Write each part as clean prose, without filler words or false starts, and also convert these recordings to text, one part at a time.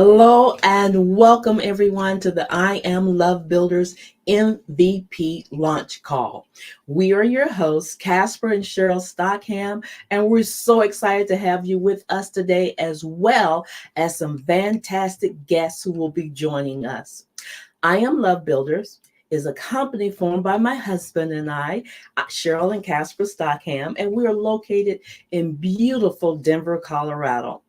Hello and welcome everyone to the I Am Love Builders MVP launch call. We are your hosts, Casper and Cheryl Stockham, and we're so excited to have you with us today, as well as some fantastic guests who will be joining us. I Am Love Builders is a company formed by my husband and I, Cheryl and Casper Stockham, and we are located in beautiful Denver, Colorado,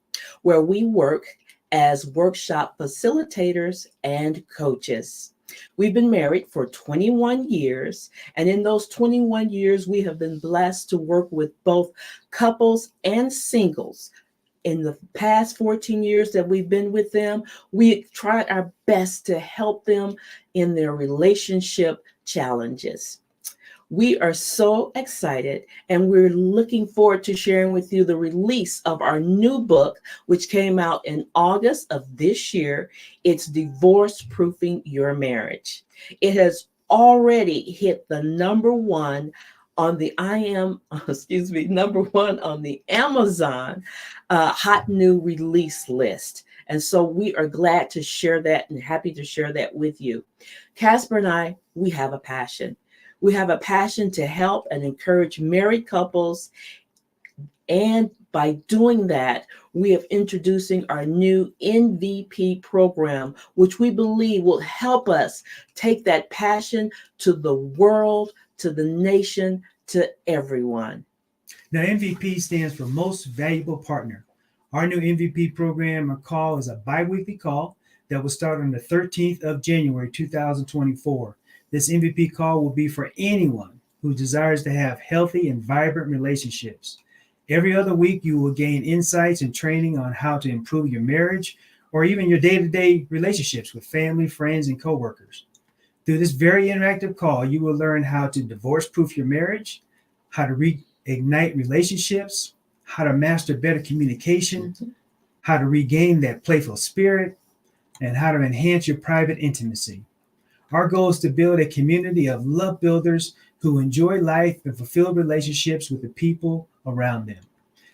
where we work as workshop facilitators and coaches. We've been married for 21 years, and in those 21 years, we have been blessed to work with both couples and singles. In the past 14 years that we've been with them, we tried our best to help them in their relationship challenges. We are so excited and we're looking forward to sharing with you the release of our new book, which came out in August of this year. It's Divorce Proofing Your Marriage. It has already hit the number one on the number one on the Amazon hot new release list. And so we are glad to share that and happy to share that with you. Casper and I, we have a passion. We have a passion to help and encourage married couples. And by doing that, we are introducing our new MVP program, which we believe will help us take that passion to the world, to the nation, to everyone. Now, MVP stands for Most Valuable Partner. Our new MVP program or call is a bi-weekly call that will start on the 13th of January, 2024. This MVP call will be for anyone who desires to have healthy and vibrant relationships. Every other week, you will gain insights and training on how to improve your marriage or even your day-to-day relationships with family, friends, and coworkers. Through this very interactive call, you will learn how to divorce-proof your marriage, how to reignite relationships, how to master better communication, how to regain that playful spirit, and how to enhance your private intimacy. Our goal is to build a community of love builders who enjoy life and fulfill relationships with the people around them.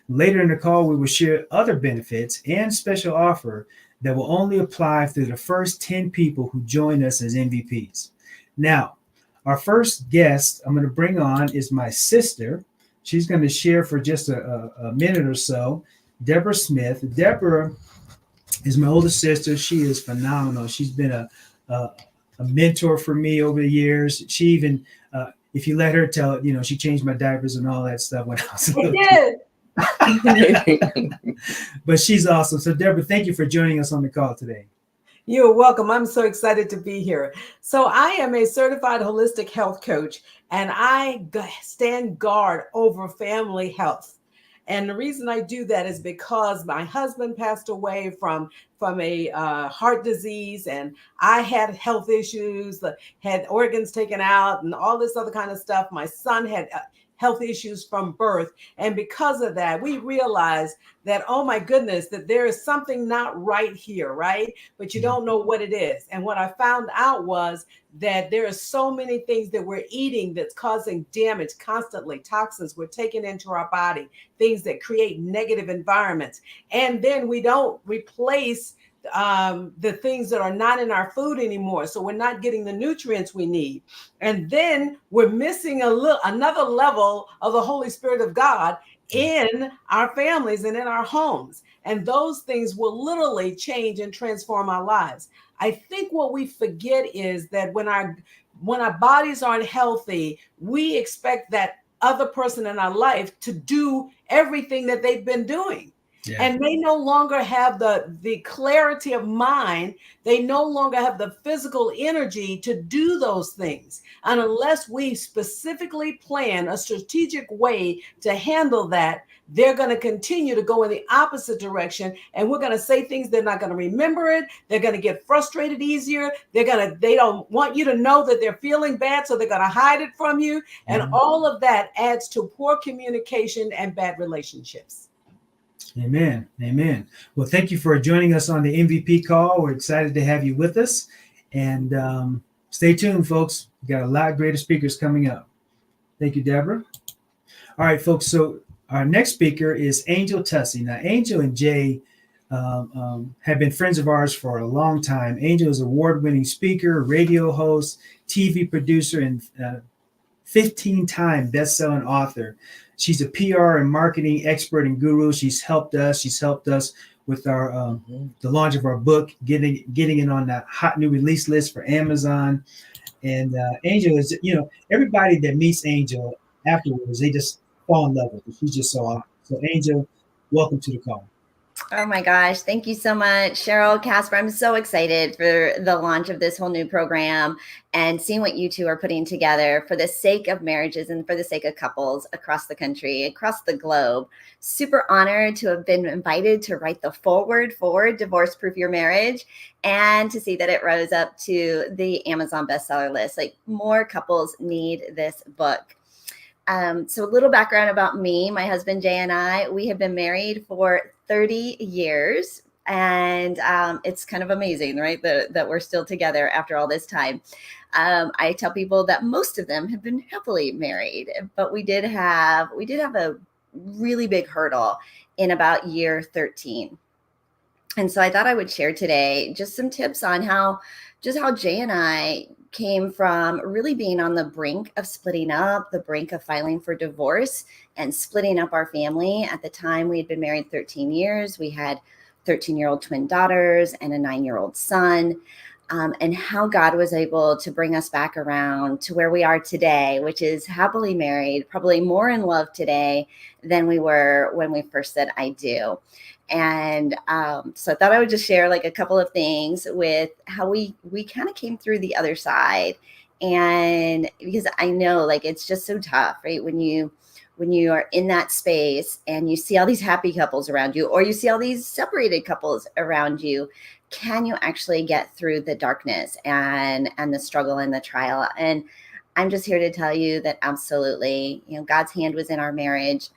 Later in the call, we will share other benefits and special offer that will only apply to the first 10 people who join us as MVPs. Now, our first guest I'm going to bring on is my sister. She's going to share for just a minute or so. Deborah Smith. Deborah is my older sister. She is phenomenal. She's been a mentor for me over the years. She even, if you let her tell, she changed my diapers and all that stuff when I was a little kid. But she's awesome. So Deborah, thank you for joining us on the call today. You're welcome. I'm so excited to be here. So I am a certified holistic health coach, and I stand guard over family health. And the reason I do that is because my husband passed away from a heart disease, and I had health issues, had organs taken out and all this other kind of stuff. My son had health issues from birth. And because of that, we realized that, oh my goodness, that there is something not right here, right? But you don't know what it is. And what I found out was that there are so many things that we're eating that's causing damage constantly, toxins we're taking into our body, things that create negative environments. And then we don't replace the things that are not in our food anymore. So we're not getting the nutrients we need. And then we're missing another level of the Holy Spirit of God in our families and in our homes. And those things will literally change and transform our lives. I think what we forget is that when our bodies aren't healthy, we expect that other person in our life to do everything that they've been doing. Yeah. And they no longer have the clarity of mind. They no longer have the physical energy to do those things. And unless we specifically plan a strategic way to handle that, they're going to continue to go in the opposite direction. And we're going to say things, they're not going to remember it. They're going to get frustrated easier. They don't want you to know that they're feeling bad, so they're going to hide it from you. And all of that adds to poor communication and bad relationships. Amen. Amen. Well, thank you for joining us on the MVP call. We're excited to have you with us. And stay tuned, folks. We got a lot of greater speakers coming up. Thank you, Deborah. All right, folks. So our next speaker is Angel Tussey. Now, Angel and Jay have been friends of ours for a long time. Angel is an award-winning speaker, radio host, TV producer, and 15-time best-selling author. She's a PR and marketing expert and guru. She's helped us. She's helped us with our the launch of our book, getting it on that hot new release list for Amazon. And Angel is, everybody that meets Angel afterwards, they just fall in love with her. She's just so awesome. So Angel, welcome to the call. Oh my gosh. Thank you so much, Cheryl, Casper. I'm so excited for the launch of this whole new program and seeing what you two are putting together for the sake of marriages and for the sake of couples across the country, across the globe. Super honored to have been invited to write the foreword for Divorce Proof Your Marriage and to see that it rose up to the Amazon bestseller list. Like, more couples need this book. So a little background about me. My husband, Jay, and I, we have been married for 30 years. And it's kind of amazing, right? That we're still together after all this time. I tell people that most of them have been happily married, but we did have a really big hurdle in about year 13. And so I thought I would share today just some tips on how Jay and I came from really being on the brink of splitting up, the brink of filing for divorce and splitting up our family. At the time, we had been married 13 years. We had 13-year-old twin daughters and a 9-year-old son, and how God was able to bring us back around to where we are today, which is happily married, probably more in love today than we were when we first said I do. And so I thought I would just share like a couple of things with how we kind of came through the other side. And because I know like it's just so tough, right? When you are in that space and you see all these happy couples around you, or you see all these separated couples around you, can you actually get through the darkness and the struggle and the trial? And I'm just here to tell you that absolutely, God's hand was in our marriage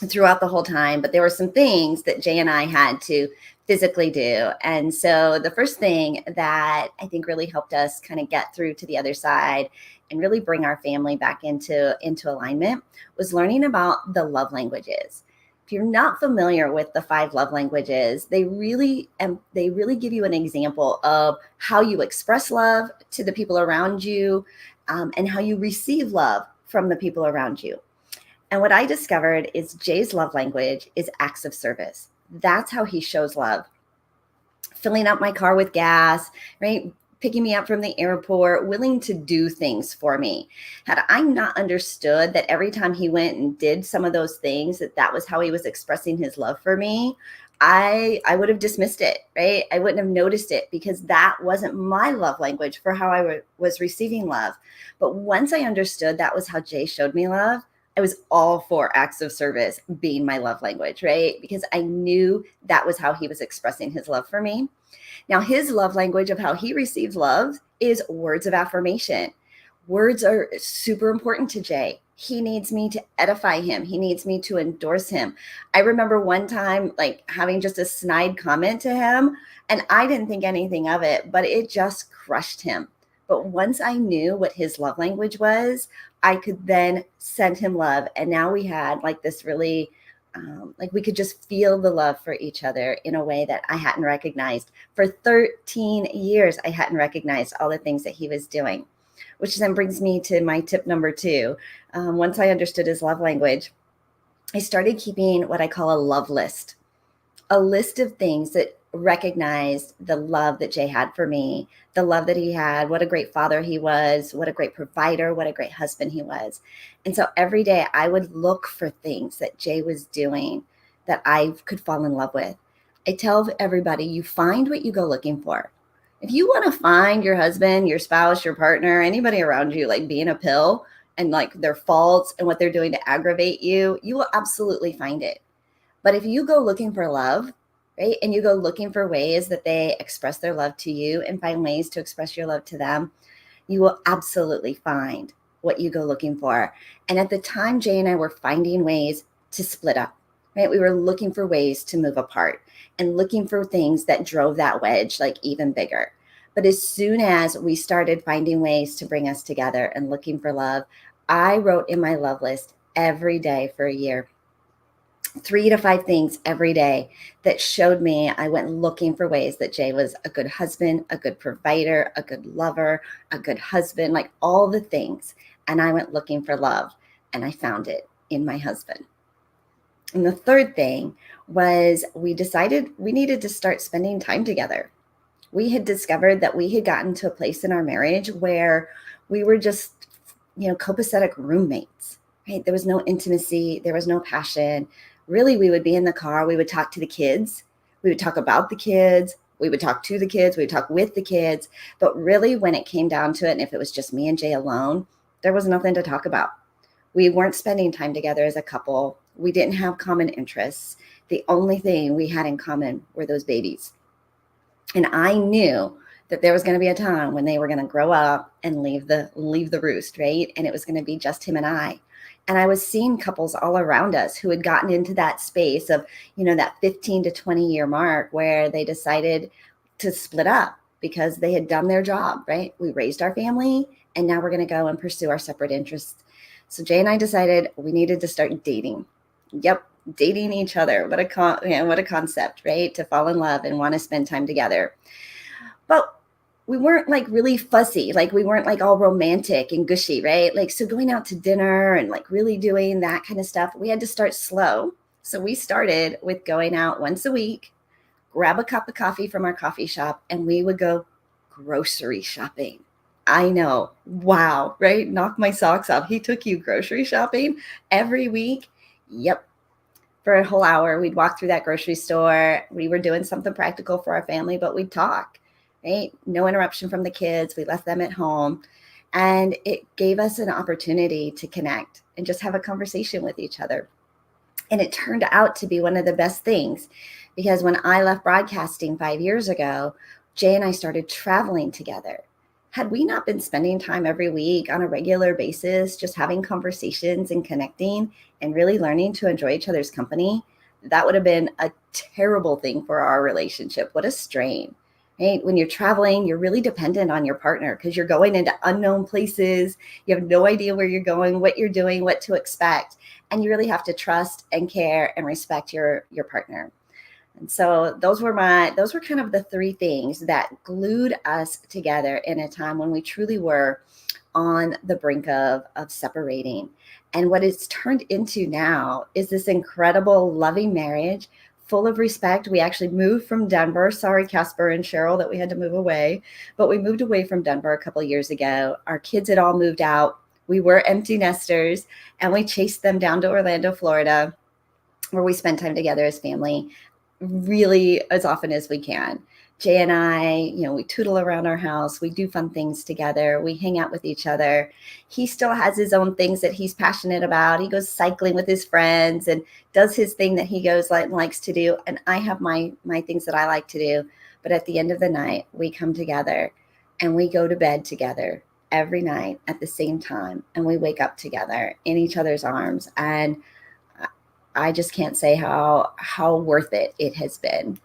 throughout the whole time, but there were some things that Jay and I had to physically do. And so the first thing that I think really helped us kind of get through to the other side and really bring our family back into alignment was learning about the love languages. If you're not familiar with the 5 love languages, they really give you an example of how you express love to the people around you, and how you receive love from the people around you. And what I discovered is Jay's love language is acts of service. That's how he shows love. Filling up my car with gas, right? Picking me up from the airport, willing to do things for me. Had I not understood that every time he went and did some of those things, that was how he was expressing his love for me, I would have dismissed it, right? I wouldn't have noticed it because that wasn't my love language for how I was receiving love. But once I understood that was how Jay showed me love, I was all for acts of service being my love language, right? Because I knew that was how he was expressing his love for me. Now, his love language of how he receives love is words of affirmation. Words are super important to Jay. He needs me to edify him. He needs me to endorse him. I remember one time like having just a snide comment to him, and I didn't think anything of it, but it just crushed him. But once I knew what his love language was, I could then send him love. And now we had like this really, like we could just feel the love for each other in a way that I hadn't recognized. For 13 years, I hadn't recognized all the things that he was doing, which then brings me to my tip number 2. Once I understood his love language, I started keeping what I call a love list, a list of things that recognized the love that Jay had for me, the love that he had, what a great father he was, what a great provider, what a great husband he was. And so every day I would look for things that Jay was doing that I could fall in love with. I tell everybody, you find what you go looking for. If you want to find your husband, your spouse, your partner, anybody around you, like being a pill and like their faults and what they're doing to aggravate you, you will absolutely find it. But if you go looking for love, right, and you go looking for ways that they express their love to you and find ways to express your love to them, you will absolutely find what you go looking for. And at the time, Jay and I were finding ways to split up, right? We were looking for ways to move apart and looking for things that drove that wedge like even bigger. But as soon as we started finding ways to bring us together and looking for love, I wrote in my love list every day for a year, 3 to 5 things every day that showed me. I went looking for ways that Jay was a good husband, a good provider, a good lover, a good husband, like all the things. And I went looking for love, and I found it in my husband. And the third thing was we decided we needed to start spending time together. We had discovered that we had gotten to a place in our marriage where we were just, copacetic roommates, right? There was no intimacy. There was no passion. Really, we would be in the car. We would talk to the kids. We would talk about the kids. We would talk to the kids. We would talk with the kids. But really, when it came down to it, and if it was just me and Jay alone, there was nothing to talk about. We weren't spending time together as a couple. We didn't have common interests. The only thing we had in common were those babies. And I knew that there was going to be a time when they were going to grow up and leave the roost, right? And it was going to be just him and I. And I was seeing couples all around us who had gotten into that space of, that 15 to 20 year mark where they decided to split up because they had done their job, right? We raised our family, and now we're going to go and pursue our separate interests. So Jay and I decided we needed to start dating. Yep, dating each other. What a concept, right? To fall in love and want to spend time together. But we weren't like really fussy, like we weren't like all romantic and gushy, right? Like, so going out to dinner and like really doing that kind of stuff, we had to start slow. So we started with going out once a week, grab a cup of coffee from our coffee shop, and we would go grocery shopping. I know. Wow. Right. Knock my socks off. He took you grocery shopping every week. Yep. For a whole hour, we'd walk through that grocery store. We were doing something practical for our family, but we'd talk. Right? No interruption from the kids. We left them at home, and it gave us an opportunity to connect and just have a conversation with each other. And it turned out to be one of the best things, because when I left broadcasting 5 years ago, Jay and I started traveling together. Had we not been spending time every week on a regular basis, just having conversations and connecting and really learning to enjoy each other's company, that would have been a terrible thing for our relationship. What a strain. Right? When you're traveling, you're really dependent on your partner because you're going into unknown places. You have no idea where you're going, what you're doing, what to expect. And you really have to trust and care and respect your partner. And so those were kind of the 3 things that glued us together in a time when we truly were on the brink of separating. And what it's turned into now is this incredible, loving marriage full of respect. We actually moved from Denver. Sorry, Casper and Cheryl, that we had to move away, but we moved away from Denver a couple of years ago. Our kids had all moved out. We were empty nesters, and we chased them down to Orlando, Florida, where we spend time together as family really as often as we can. Jay and I, we tootle around our house. We do fun things together. We hang out with each other. He still has his own things that he's passionate about. He goes cycling with his friends and does his thing that he likes to do. And I have my things that I like to do. But at the end of the night, we come together and we go to bed together every night at the same time. And we wake up together in each other's arms. And I just can't say how worth it has been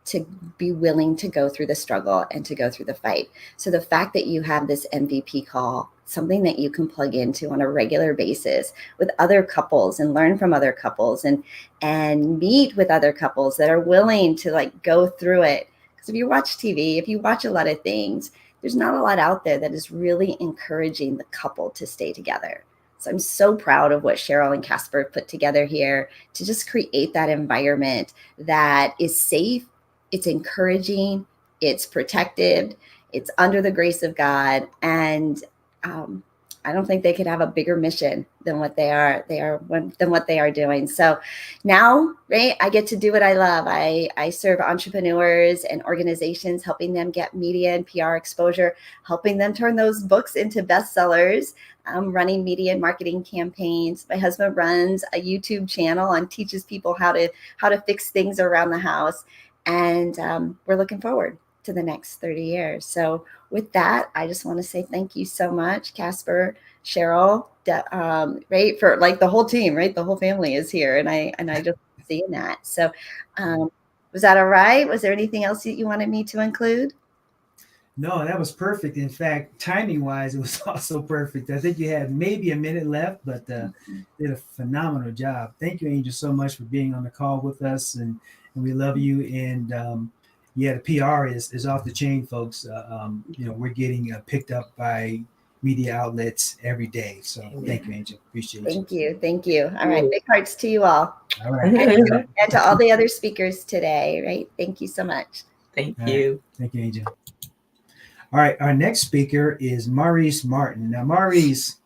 to be willing to go through the struggle and to go through the fight. So the fact that you have this MVP call, something that you can plug into on a regular basis with other couples and learn from other couples and meet with other couples that are willing to like go through it. Because if you watch TV, if you watch a lot of things, there's not a lot out there that is really encouraging the couple to stay together. So I'm so proud of what Cheryl and Casper put together here to just create that environment that is safe. It's encouraging, it's protective, it's under the grace of God. And I don't think they could have a bigger mission than what they are doing. So now, right, I get to do what I love. I serve entrepreneurs and organizations, helping them get media and PR exposure, helping them turn those books into bestsellers. I'm running media and marketing campaigns. My husband runs a YouTube channel and teaches people how to fix things around the house. And we're looking forward to the next 30 years. So with that, I just want to say thank you so much, Casper, Cheryl, right, for like the whole team, right? The whole family is here, and I just seeing that. So was that all right? Was there anything else that you wanted me to include? No, that was perfect. In fact, timing wise, it was also perfect. I think you had maybe a minute left, but did a phenomenal job. Thank you, Angel, so much for being on the call with us, and we love you. And yeah, the PR is off the chain, folks. We're getting picked up by media outlets every day. So thank you, Angel. Appreciate you. Thank you. Thank you. All right. Big hearts to you all. All right. And to all the other speakers today, right? Thank you so much. Thank All you. right. Thank you, Angel. All right. Our next speaker is Maurice Martin. Now, Maurice,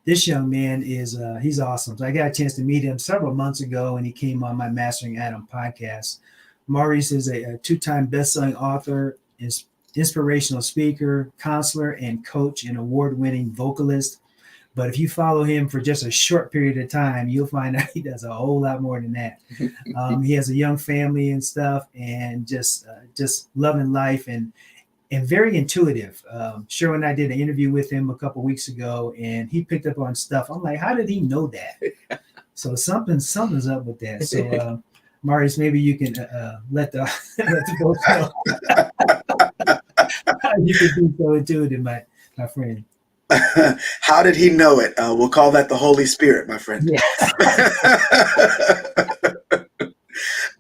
this young man is he's awesome. So I got a chance to meet him several months ago, and he came on my Mastering Adam podcast. Maurice is a two-time best-selling author, inspirational speaker, counselor, and coach, and award-winning vocalist. But if you follow him for just a short period of time, you'll find out he does a whole lot more than that. He has a young family and stuff, and just loving life and very intuitive. Cheryl and I did an interview with him a couple weeks ago, and he picked up on stuff. I'm like, how did he know that? So something's up with that. So, Marius, maybe you can let the folks know you can be so intuitive, my friend. How did he know it? We'll call that the Holy Spirit, my friend. Yes.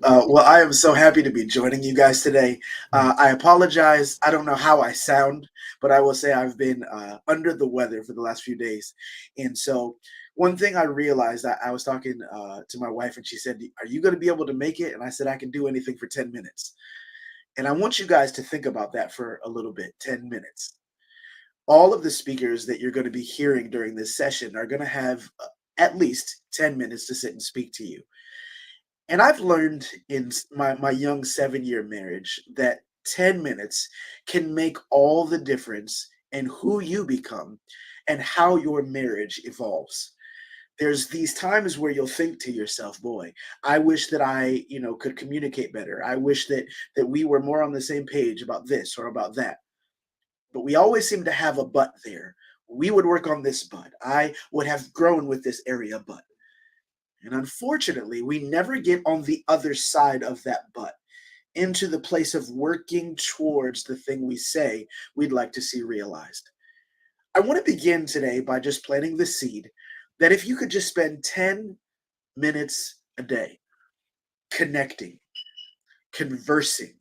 Well, I am so happy to be joining you guys today. I apologize. I don't know how I sound, but I will say I've been under the weather for the last few days. And so one thing I realized, I was talking to my wife, and she said, "Are you going to be able to make it?" And I said, "I can do anything for 10 minutes." And I want you guys to think about that for a little bit, 10 minutes. All of the speakers that you're going to be hearing during this session are going to have at least 10 minutes to sit and speak to you. And I've learned in my young 7-year marriage that 10 minutes can make all the difference in who you become and how your marriage evolves. There's these times where you'll think to yourself, boy, I wish that I, could communicate better. I wish that we were more on the same page about this or about that. But we always seem to have a but there. We would work on this but. I would have grown with this area but. And unfortunately, we never get on the other side of that but, into the place of working towards the thing we say we'd like to see realized. I want to begin today by just planting the seed that if you could just spend 10 minutes a day connecting, conversing,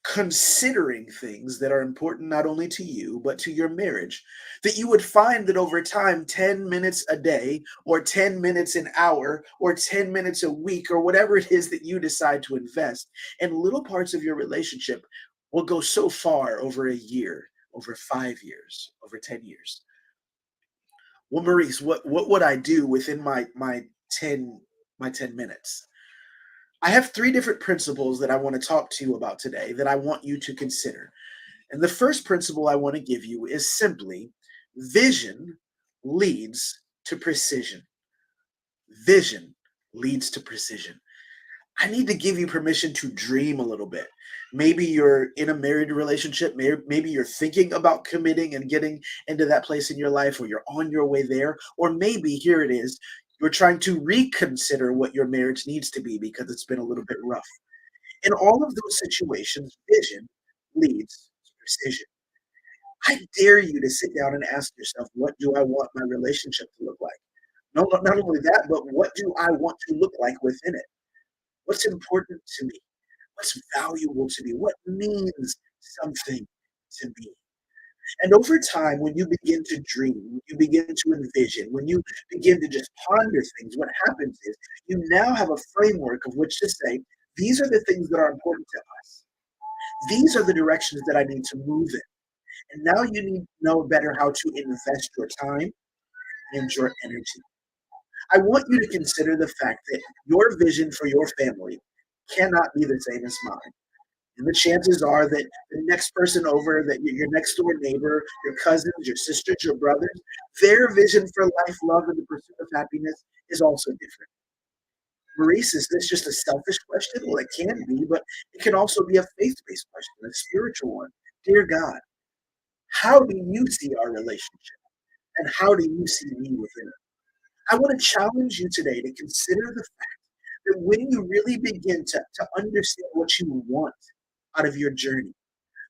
considering things that are important not only to you, but to your marriage, that you would find that over time, 10 minutes a day, or 10 minutes an hour, or 10 minutes a week, or whatever it is that you decide to invest in little parts of your relationship will go so far over a year, over 5 years, over 10 years. Well, Maurice, what would I do within my 10 minutes? I have 3 different principles that I want to talk to you about today that I want you to consider. And the first principle I want to give you is simply vision leads to precision. Vision leads to precision. I need to give you permission to dream a little bit. Maybe you're in a married relationship. Maybe you're thinking about committing and getting into that place in your life, or you're on your way there. Or maybe, here it is, you're trying to reconsider what your marriage needs to be because it's been a little bit rough. In all of those situations, vision leads to precision. I dare you to sit down and ask yourself, what do I want my relationship to look like? Not only that, but what do I want to look like within it? What's important to me? What's valuable to me? What means something to me? And over time, when you begin to dream, when you begin to envision, when you begin to just ponder things, what happens is you now have a framework of which to say, these are the things that are important to us. These are the directions that I need to move in. And now you need to know better how to invest your time and your energy. I want you to consider the fact that your vision for your family cannot be the same as mine. And the chances are that the next person over, that your next door neighbor, your cousins, your sisters, your brothers, their vision for life, love, and the pursuit of happiness is also different. Maurice, is this just a selfish question? Well, it can be, but it can also be a faith-based question, a spiritual one. Dear God, how do you see our relationship? And how do you see me within it? I want to challenge you today to consider the fact that when you really begin to understand what you want out of your journey,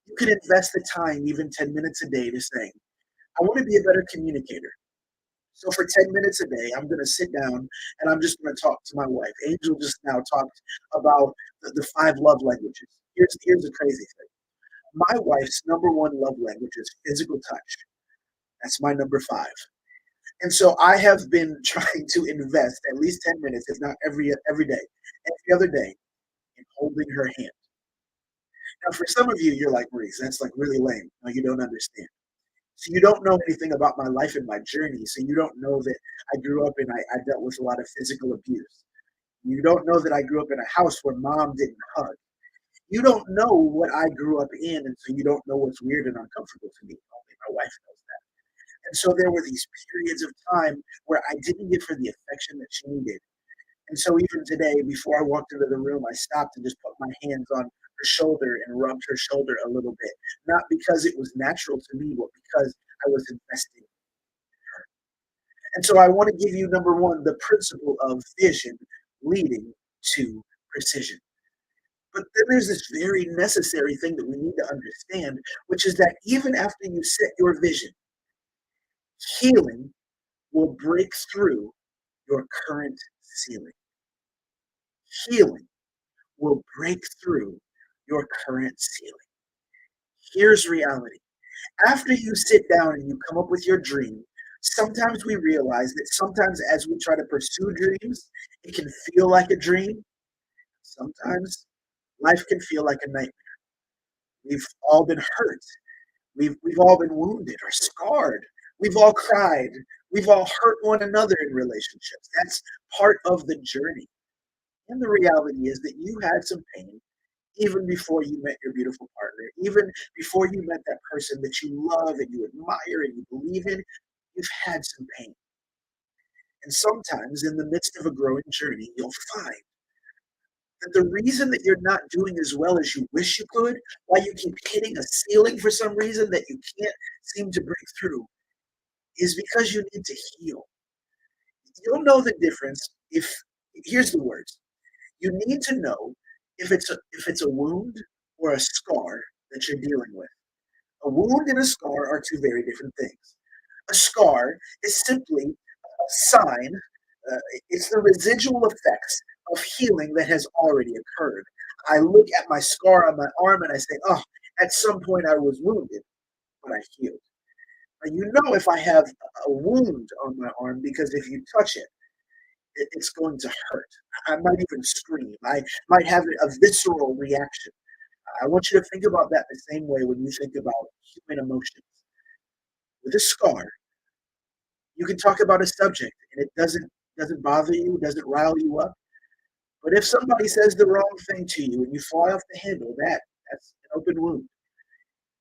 You can invest the time, even 10 minutes a day, to saying, I want to be a better communicator. So for 10 minutes a day, I'm going to sit down and I'm just going to talk to my wife. Angel just now talked about the 5 love languages. Here's the crazy thing. My wife's number 1 love language is physical touch. That's my number 5. And so I have been trying to invest at least 10 minutes, if not every day, every other day, in holding her hand. Now, for some of you, you're like, Maurice, that's like really lame. No, you don't understand. So you don't know anything about my life and my journey. So you don't know that I grew up and I dealt with a lot of physical abuse. You don't know that I grew up in a house where mom didn't hug. You don't know what I grew up in, and so you don't know what's weird and uncomfortable to me. Only my wife knows that. And so there were these periods of time where I didn't give her the affection that she needed. And so even today, before I walked into the room, I stopped and just put my hands on her shoulder and rubbed her shoulder a little bit. Not because it was natural to me, but because I was investing in her. And so I want to give you, number 1, the principle of vision leading to precision. But then there's this very necessary thing that we need to understand, which is that even after you set your vision, healing will break through your current ceiling. Healing will break through your current ceiling. Here's reality. After you sit down and you come up with your dream, sometimes we realize that sometimes as we try to pursue dreams, it can feel like a dream. Sometimes life can feel like a nightmare. We've all been hurt. We've all been wounded or scarred. We've all cried. We've all hurt one another in relationships. That's part of the journey. And the reality is that you had some pain even before you met your beautiful partner, even before you met that person that you love and you admire and you believe in. You've had some pain. And sometimes in the midst of a growing journey, you'll find that the reason that you're not doing as well as you wish you could, why you keep hitting a ceiling for some reason that you can't seem to break through, is because you need to heal. You'll know the difference if, here's the words, you need to know if it's a wound or a scar that you're dealing with. A wound and a scar are 2 very different things. A scar is simply a sign, it's the residual effects of healing that has already occurred. I look at my scar on my arm and I say, oh, at some point I was wounded, but I healed. And you know if I have a wound on my arm because if you touch it, it's going to hurt. I might even scream. I might have a visceral reaction. I want you to think about that the same way when you think about human emotions. With a scar, you can talk about a subject and it doesn't bother you, doesn't rile you up. But if somebody says the wrong thing to you and you fly off the handle, that's an open wound.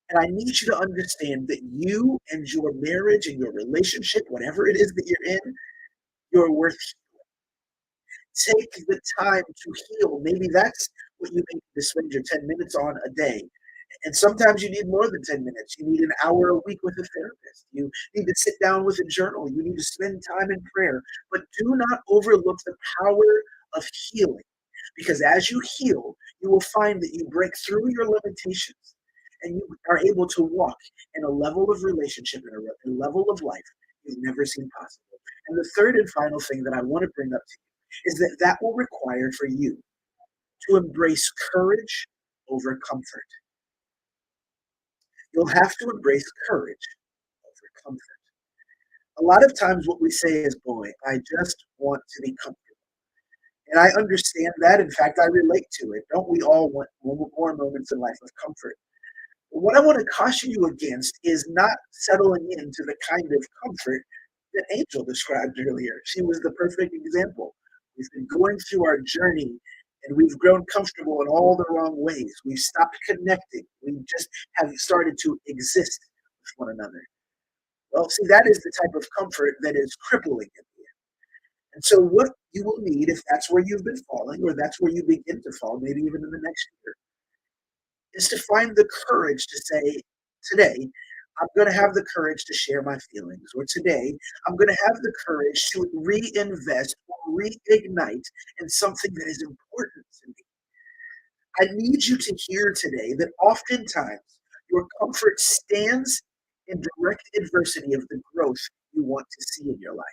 And I need you to understand that you and your marriage and your relationship, whatever it is that you're in, you're worth healing. Take the time to heal. Maybe that's what you need to spend your 10 minutes on a day. And sometimes you need more than 10 minutes. You need an hour a week with a therapist. You need to sit down with a journal. You need to spend time in prayer. But do not overlook the power of healing. Because as you heal, you will find that you break through your limitations and you are able to walk in a level of relationship, in a level of life you've never seen possible. And the third and final thing that I want to bring up to you is that will require for you to embrace courage over comfort. You'll have to embrace courage over comfort. A lot of times what we say is, boy, I just want to be comfortable. And I understand that. In fact, I relate to it. Don't we all want more moments in life of comfort? But what I want to caution you against is not settling into the kind of comfort that Angel described earlier. She was the perfect example. We've been going through our journey and we've grown comfortable in all the wrong ways. We've stopped connecting. We just have started to exist with one another. Well, see, that is the type of comfort that is crippling in the end. And so what you will need, if that's where you've been falling, or that's where you begin to fall, maybe even in the next year, is to find the courage to say, today, I'm going to have the courage to share my feelings, or today, I'm going to have the courage to reinvest or reignite in something that is important to me. I need you to hear today that oftentimes Your comfort stands in direct adversity of the growth you want to see in your life.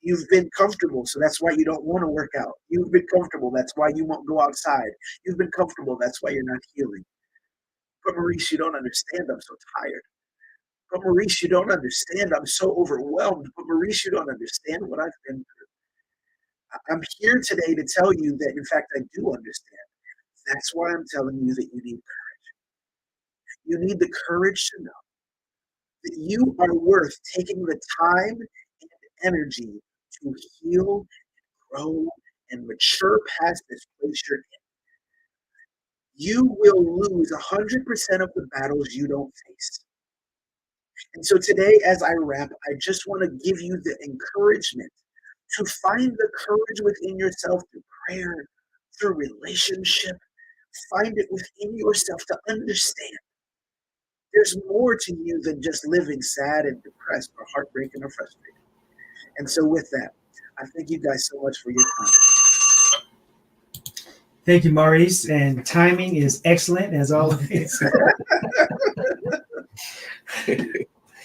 You've been comfortable, so that's why you don't want to work out. You've been comfortable, that's why you won't go outside. You've been comfortable, that's why you're not healing. But Maurice, you don't understand, I'm so tired. But Maurice, you don't understand, I'm so overwhelmed. But Maurice, you don't understand what I've been through. I'm here today to tell you that, in fact, I do understand. That's why I'm telling you that you need courage. You need the courage to know that you are worth taking the time and energy to heal, grow, and mature past this place you're in. You will lose 100% of the battles you don't face. And so today, as I wrap, I just want to give you the encouragement to find the courage within yourself through prayer, through relationship. Find it within yourself to understand there's more to you than just living sad and depressed or heartbroken or frustrated. And so with that, I thank you guys so much for your time. Thank you, Maurice. And timing is excellent as always.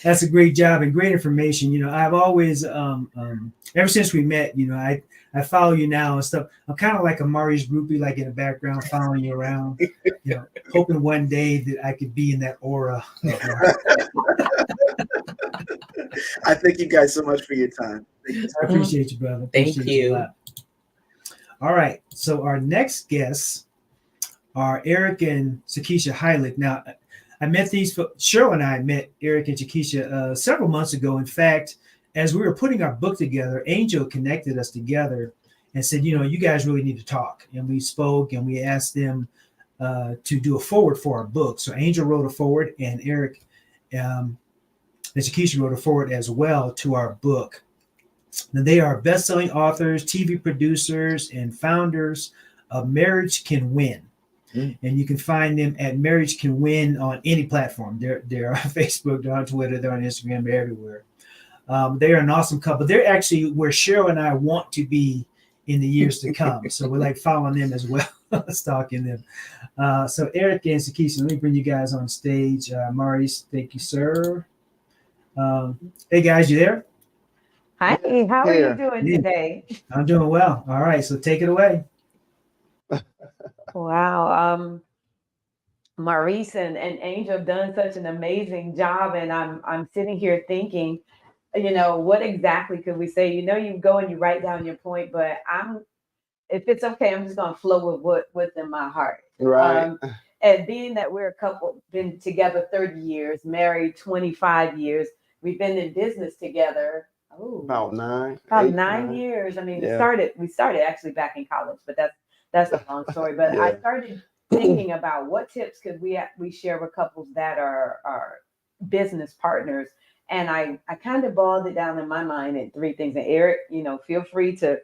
That's a great job and great information. You know, I've always, ever since we met, you know, I follow you now and stuff. I'm kind of like a Maurice groupie, like in the background, following you around, you know, hoping one day that I could be in that aura. I thank you guys so much for your time. I appreciate you, brother. Thank Appreciate you. a lot. All right. So our next guests are Eric and Sakisha Heilig. Now, I met Cheryl and I met Eric and Sakisha several months ago. In fact, as we were putting our book together, Angel connected us together and said, you know, you guys really need to talk. And we spoke and we asked them to do a forward for our book. So Angel wrote a forward and Eric and Sakisha wrote a forward as well to our book. Now, they are best-selling authors, TV producers, and founders of Marriage Can Win. And you can find them at Marriage Can Win on any platform. They're on Facebook, they're on Twitter, they're on Instagram, they're everywhere. They're an awesome couple. They're actually where Cheryl and I want to be in the years to come. So we're like following them as well, stalking them. So Eric and Sakisha, let me bring you guys on stage. Maurice, thank you, sir. Hey guys, you there? Hi, how are you doing today? I'm doing well. All right, so take it away. Wow. Maurice and Angel have done such an amazing job. And I'm sitting here thinking, you know, what exactly could we say? You know, you go and you write down your point, but if it's okay, I'm just gonna flow with what's in my heart. Right. And being that we're a couple, been together 30 years, married 25 years, we've been in business together. About 9. About 8, 9 9 years. I mean, Yeah. we started actually back in college, but that's a long story. But I Yeah. started thinking about what tips could we share with couples that are business partners. And I kind of boiled it down in my mind in 3 things. And Eric, you know, feel free to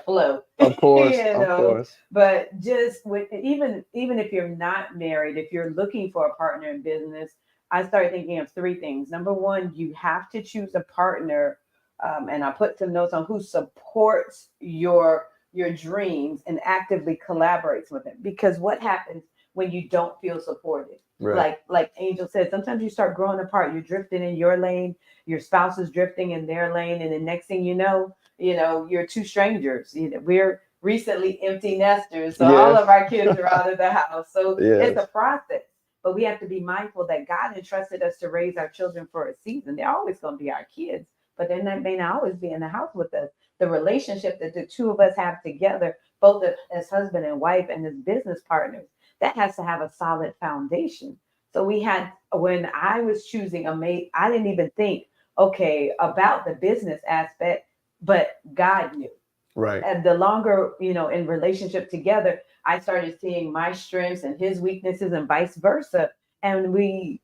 flow. Of course, You of know, course. But just with even if you're not married, if you're looking for a partner in business, I started thinking of 3 things. Number 1, you have to choose a partner, and I put some notes on who supports your dreams and actively collaborates with it. Because what happens when you don't feel supported? Right. Like Angel said, sometimes you start growing apart. You're drifting in your lane, your spouse is drifting in their lane, and the next thing you know, you're 2 strangers. You know, we're recently empty nesters, so all Yes. of our kids are out of the house. So it's Yes. a process. But we have to be mindful that God entrusted us to raise our children for a season. They're always going to be our kids, but they may not always be in the house with us. The relationship that the 2 of us have together, both as husband and wife and as business partners, that has to have a solid foundation. So when I was choosing a mate, I didn't even think, okay, about the business aspect, but God knew. Right. And the longer, in relationship together, I started seeing my strengths and his weaknesses and vice versa. And we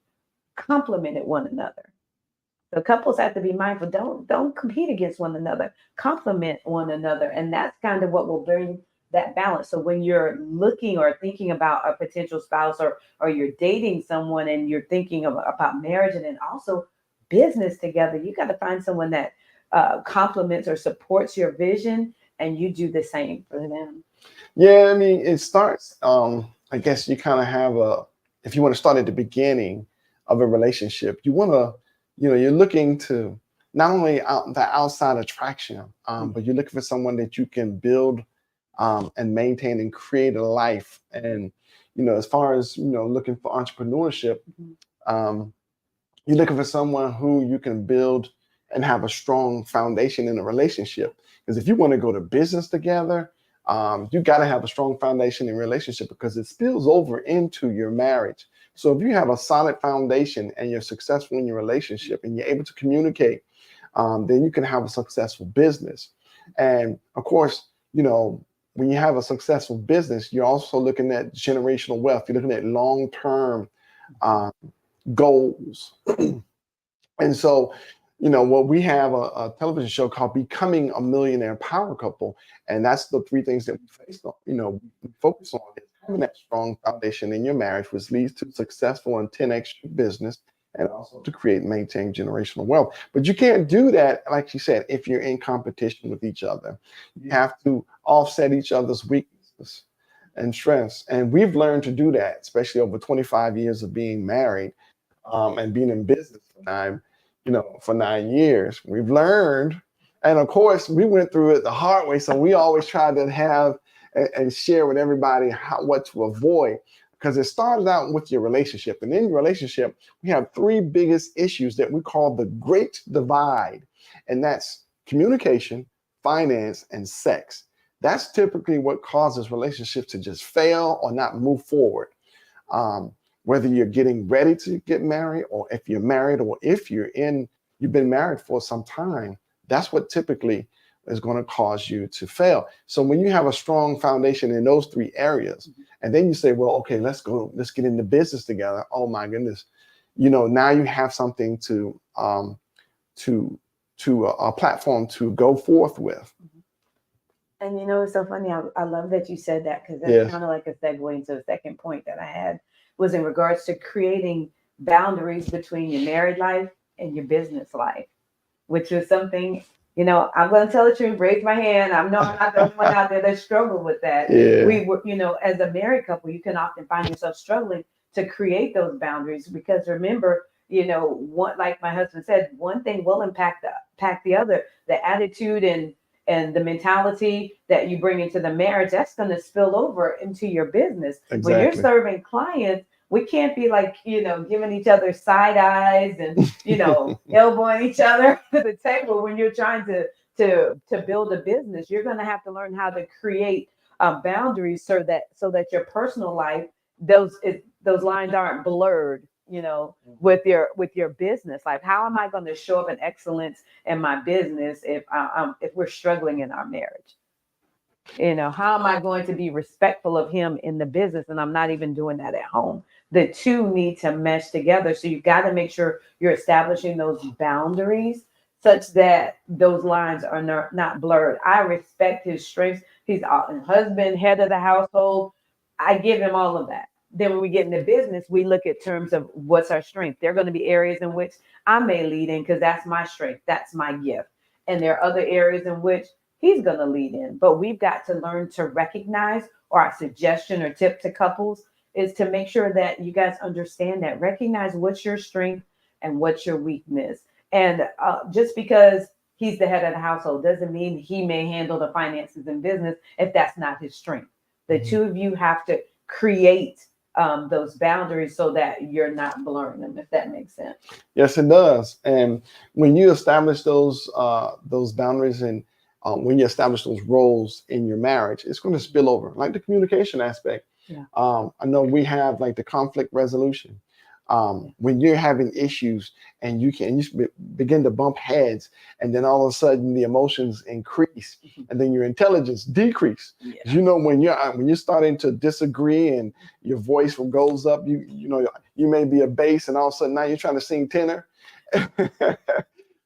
complemented one another. So couples have to be mindful. Don't compete against one another. Complement one another. And that's kind of what will bring that balance. So when you're looking or thinking about a potential spouse or you're dating someone and you're thinking about marriage and then also business together, you got to find someone that complements or supports your vision, and you do the same for them. Yeah, I mean, it starts, I guess you kind of have if you want to start at the beginning of a relationship, you want to, you're looking to not only the outside attraction, but you're looking for someone that you can build and maintain and create a life. And, as far as, looking for entrepreneurship, you're looking for someone who you can build and have a strong foundation in a relationship. Because if you want to go to business together, you got to have a strong foundation in relationship, because it spills over into your marriage. So if you have a solid foundation and you're successful in your relationship and you're able to communicate, then you can have a successful business. And of course, when you have a successful business, you're also looking at generational wealth. You're looking at long-term goals. And so, what we have a television show called Becoming a Millionaire Power Couple. And that's the three things that we focus on is having that strong foundation in your marriage, which leads to successful and 10x business, and also to create and maintain generational wealth. But you can't do that, like you said, if you're in competition with each other. You have to offset each other's weaknesses and strengths. And we've learned to do that, especially over 25 years of being married and being in business for 9 years. We've learned, and of course, we went through it the hard way. So we always try to have and share with everybody what to avoid, because it started out with your relationship. And in your relationship, we have three biggest issues that we call the Great Divide. And that's communication, finance, and sex. That's typically what causes relationships to just fail or not move forward. Whether you're getting ready to get married, or if you're married, or if you've been married for some time, that's what typically is going to cause you to fail. So when you have a strong foundation in those three areas, and then you say, well, okay, let's get into business together. Oh my goodness. Now you have something to a platform to go forth with. And it's so funny. I love that you said that, because that's kind of like a segue into the second point that I had, was in regards to creating boundaries between your married life and your business life, which is something, I'm going to tell the truth, raise my hand. I'm not the only one out there that struggle with that. Yeah. We were, as a married couple, you can often find yourself struggling to create those boundaries, because remember, like my husband said, one thing will impact the other. The attitude and the mentality that you bring into the marriage, that's going to spill over into your business. Exactly. When you're serving clients, we can't be like, giving each other side eyes and, elbowing each other to the table when you're trying to build a business. You're going to have to learn how to create boundaries so that your personal life, those lines aren't blurred, with your business life. How am I going to show up in excellence in my business if we're struggling in our marriage? How am I going to be respectful of him in the business and I'm not even doing that at home? The two need to mesh together. So you've got to make sure you're establishing those boundaries such that those lines are not blurred. I respect his strengths. He's a husband, head of the household. I give him all of that. Then when we get into business, we look at terms of what's our strength. There are going to be areas in which I may lead in because that's my strength. That's my gift. And there are other areas in which he's going to lead in. But we've got to learn to recognize, or our suggestion or tip to couples is to make sure that you guys understand that. Recognize what's your strength and what's your weakness. And just because he's the head of the household doesn't mean he may handle the finances and business if that's not his strength. The two of you have to create those boundaries so that you're not blurring them, if that makes sense. Yes, it does. And when you establish those boundaries and when you establish those roles in your marriage, it's going to spill over, like the communication aspect. Yeah. I know we have like the conflict resolution. When you're having issues and you begin to bump heads, and then all of a sudden the emotions increase and then your intelligence decrease. Yeah. When you're starting to disagree and your voice goes up, you may be a bass and all of a sudden now you're trying to sing tenor. But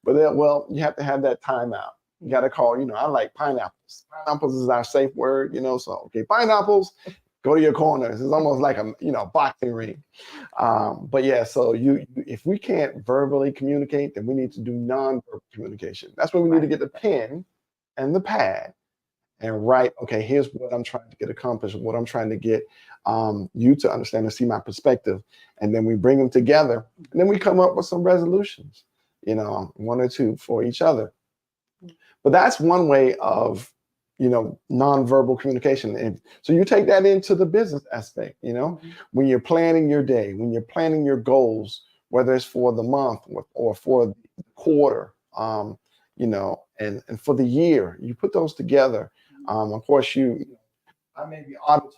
then, you have to have that timeout. You got to call, I like pineapples. Pineapples is our safe word, so, okay, pineapples, go to your corners. It's almost like a, boxing ring. But yeah, so if we can't verbally communicate, then we need to do non-verbal communication. That's where we need to get the pen and the pad and write, okay, here's what I'm trying to get accomplished, what I'm trying to get you to understand and see my perspective. And then we bring them together, and then we come up with some resolutions, you know, one or two for each other. But that's one way of, you know, nonverbal communication. And so you take that into the business aspect, you know, when you're planning your day, when you're planning your goals, whether it's for the month or for the quarter, you know, and for the year, you put those together. Of course, I may be auditory,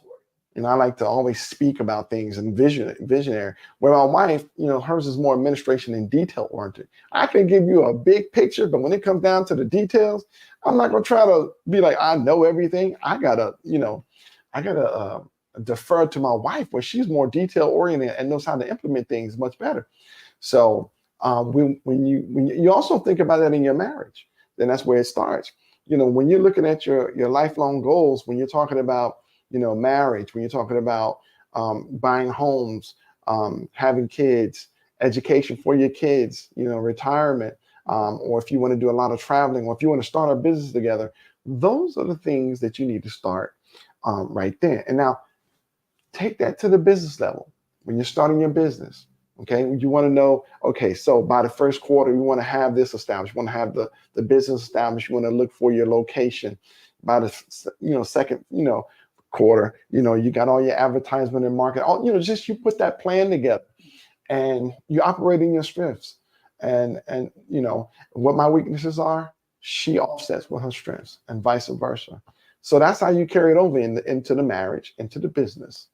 and I like to always speak about things and visionary. Where my wife, you know, hers is more administration and detail oriented. I can give you a big picture, but when it comes down to the details, I'm not gonna try to be like, I know everything. I gotta defer to my wife, where she's more detail oriented and knows how to implement things much better. So when you also think about that in your marriage, then that's where it starts. You know, when you're looking at your lifelong goals, when you're talking about, you know, marriage, when you're talking about buying homes, having kids, education for your kids, you know, retirement, or if you want to do a lot of traveling, or if you want to start a business together, those are the things that you need to start right there. And now take that to the business level. When you're starting your business, okay, you want to know, okay, so by the first quarter, you want to have this established, you want to have the business established, you want to look for your location. By the, you know, second, you know, quarter, you know, you got all your advertisement and market, all, you know, just you put that plan together, and you operate in your strengths. And you know, what my weaknesses are, she offsets with her strengths, and vice versa. So that's how you carry it over into the marriage, into the business.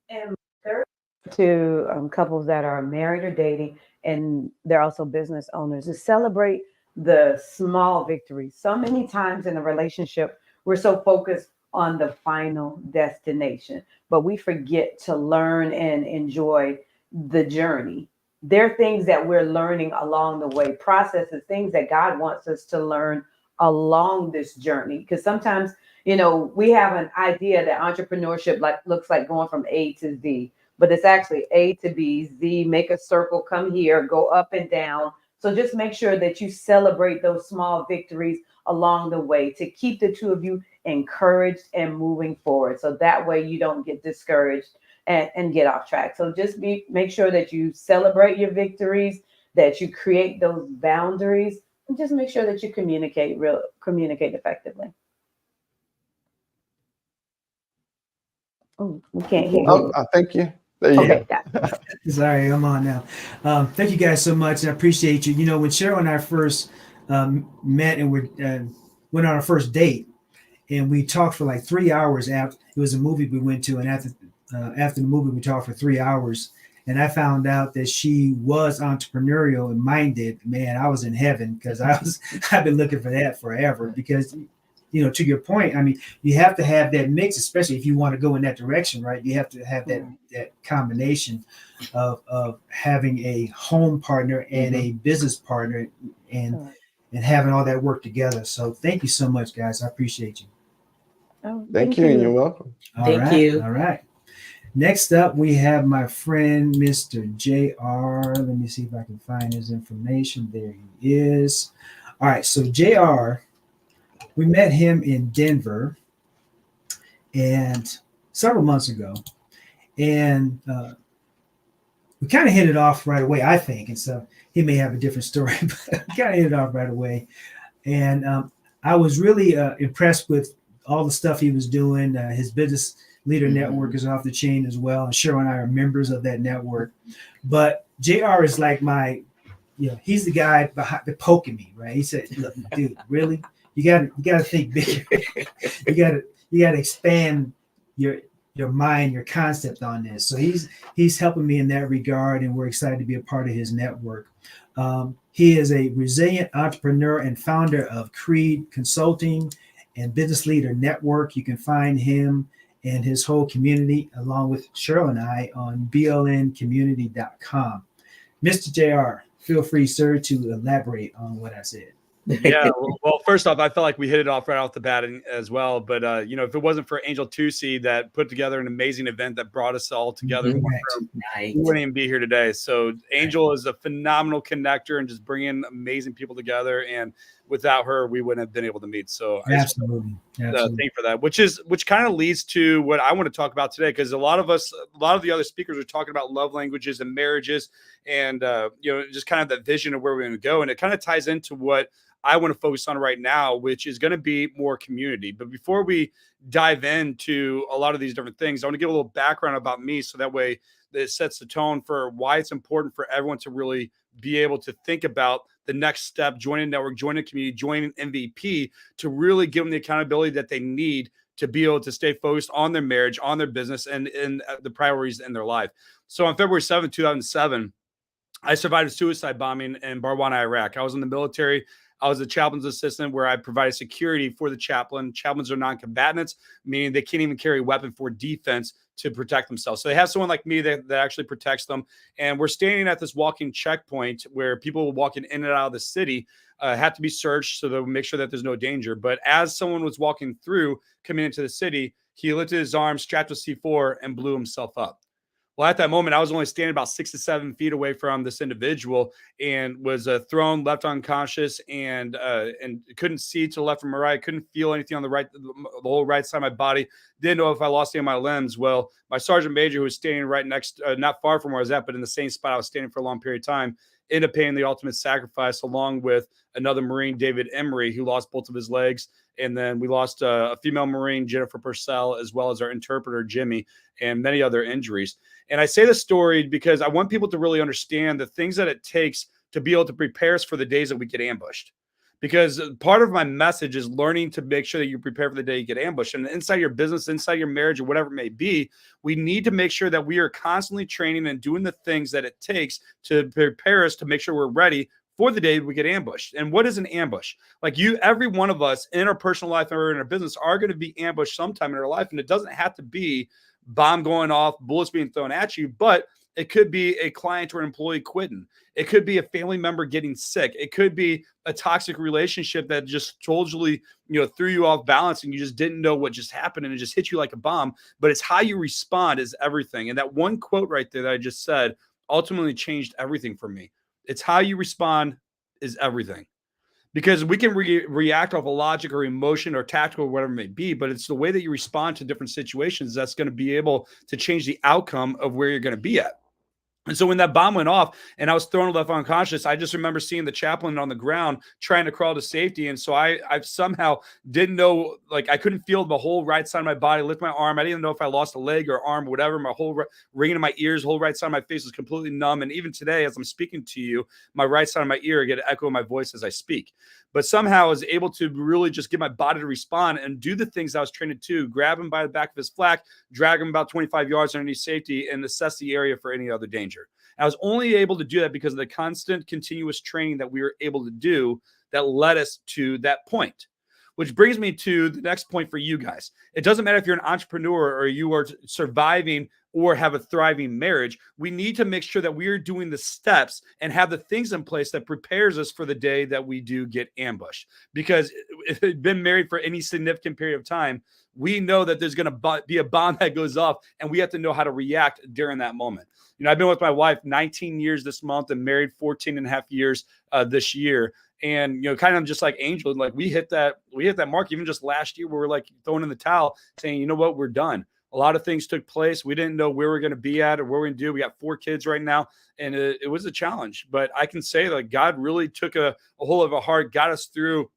And third, to couples that are married or dating, and they're also business owners, is celebrate the small victories. So many times in a relationship, we're so focused on the final destination, but we forget to learn and enjoy the journey. There are things that we're learning along the way, processes, things that God wants us to learn along this journey. Because sometimes, you know, we have an idea that entrepreneurship looks like going from A to Z, but it's actually A to B, Z, make a circle, come here, go up and down. So just make sure that you celebrate those small victories along the way to keep the two of you encouraged and moving forward. So that way you don't get discouraged and get off track. So just make sure that you celebrate your victories, that you create those boundaries, and just make sure that you communicate effectively. Oh, we can't hear you. Thank you. There you Okay, go. Sorry, I'm on now. Thank you guys so much. I appreciate you. You know, when Cheryl and I first met and we went on our first date, and we talked for like 3 hours after it was a movie we went to, and after the movie we talked for 3 hours, and I found out that she was entrepreneurial and minded. Man, I was in heaven, because I've been looking for that forever. Because, you know, to your point, I mean, you have to have that mix, especially if you want to go in that direction, right? You have to have that combination of having a home partner and a business partner, and having all that work together. So thank you so much, guys. I appreciate you. Oh, Thank you, and you're welcome. Thank you. All right. Next up, we have my friend, Mr. JR. Let me see if I can find his information. There he is. All right. So JR, we met him in Denver and several months ago. And we kind of hit it off right away, I think. And so he may have a different story, but we kind of hit it off right away. And I was really impressed with all the stuff he was doing. His business leader network is off the chain as well. And Cheryl and I are members of that network. But JR is like he's the guy behind the poking me, right? He said, "Look, dude, really? You gotta think bigger. you gotta expand your mind, your concept on this." So he's helping me in that regard, and we're excited to be a part of his network. He is a resilient entrepreneur and founder of Creed Consulting and Business Leader Network. You can find him and his whole community, along with Cheryl and I, on blncommunity.com. Mr. JR, feel free, sir, to elaborate on what I said. Yeah, well, first off, I felt like we hit it off right off the bat as well. But, you know, if it wasn't for Angel Tucci that put together an amazing event that brought us all together, we wouldn't even be here today. So Angel is a phenomenal connector and just bringing amazing people together. And without her, we wouldn't have been able to meet. So I just Absolutely. thank you for that, which kind of leads to what I want to talk about today, because a lot of the other speakers are talking about love languages and marriages, and just kind of that vision of where we're going to go, and it kind of ties into what I want to focus on right now, which is going to be more community. But before we dive into a lot of these different things, I want to give a little background about me, so that way it sets the tone for why it's important for everyone to really be able to think about the next step, joining a network, joining a community, joining MVP, to really give them the accountability that they need to be able to stay focused on their marriage, on their business, and the priorities in their life. So on February 7th, 2007, I survived a suicide bombing in Barwana, Iraq. I was in the military. I was a chaplain's assistant, where I provided security for the chaplain. Chaplains are non-combatants, meaning they can't even carry a weapon for defense to protect themselves. So they have someone like me that actually protects them. And we're standing at this walking checkpoint where people walking in and out of the city had to be searched, so they'll make sure that there's no danger. But as someone was walking through, coming into the city, he lifted his arm, strapped with C4, and blew himself up. Well, at that moment, I was only standing about 6 to 7 feet away from this individual, and was thrown, left unconscious, and couldn't see to the left from my right. Couldn't feel anything on the whole right side of my body. Didn't know if I lost any of my limbs. Well, my sergeant major, who was standing right next, not far from where I was at, but in the same spot I was standing for a long period of time, ended up paying the ultimate sacrifice, along with another Marine, David Emery, who lost both of his legs. And then we lost a female Marine, Jennifer Purcell, as well as our interpreter, Jimmy, and many other injuries. And I say this story because I want people to really understand the things that it takes to be able to prepare us for the days that we get ambushed. Because part of my message is learning to make sure that you prepare for the day you get ambushed. And inside your business, inside your marriage, or whatever it may be, we need to make sure that we are constantly training and doing the things that it takes to prepare us to make sure we're ready for the day we get ambushed. And what is an ambush? Like every one of us in our personal life or in our business are going to be ambushed sometime in our life. And it doesn't have to be bomb going off, bullets being thrown at you, but it could be a client or an employee quitting. It could be a family member getting sick. It could be a toxic relationship that just totally, threw you off balance, and you just didn't know what just happened, and it just hit you like a bomb. But it's how you respond is everything. And that one quote right there that I just said ultimately changed everything for me. It's how you respond is everything. Because we can react off a logic or emotion or tactical or whatever it may be, but it's the way that you respond to different situations that's going to be able to change the outcome of where you're going to be at. And so when that bomb went off and I was thrown left unconscious, I just remember seeing the chaplain on the ground trying to crawl to safety. And so I somehow didn't know, like I couldn't feel the whole right side of my body, lift my arm. I didn't even know if I lost a leg or arm or whatever. My whole ringing in my ears, whole right side of my face was completely numb. And even today, as I'm speaking to you, my right side of my ear, I get an echo of my voice as I speak. But somehow I was able to really just get my body to respond and do the things I was trained to do, grab him by the back of his flak, drag him about 25 yards underneath safety, and assess the area for any other danger. And I was only able to do that because of the constant, continuous training that we were able to do that led us to that point. Which brings me to the next point for you guys. It doesn't matter if you're an entrepreneur or you are surviving or have a thriving marriage. We need to make sure that we are doing the steps and have the things in place that prepares us for the day that we do get ambushed. Because if you've been married for any significant period of time, we know that there's going to be a bomb that goes off, and we have to know how to react during that moment. I've been with my wife 19 years this month and married 14 and a half years this year. And, kind of just like Angel, like we hit that mark even just last year where we're like throwing in the towel saying, you know what, we're done. A lot of things took place. We didn't know where we're going to be at or what we're going to do. We got 4 kids right now, and it was a challenge. But I can say that God really took a hold of our heart, got us through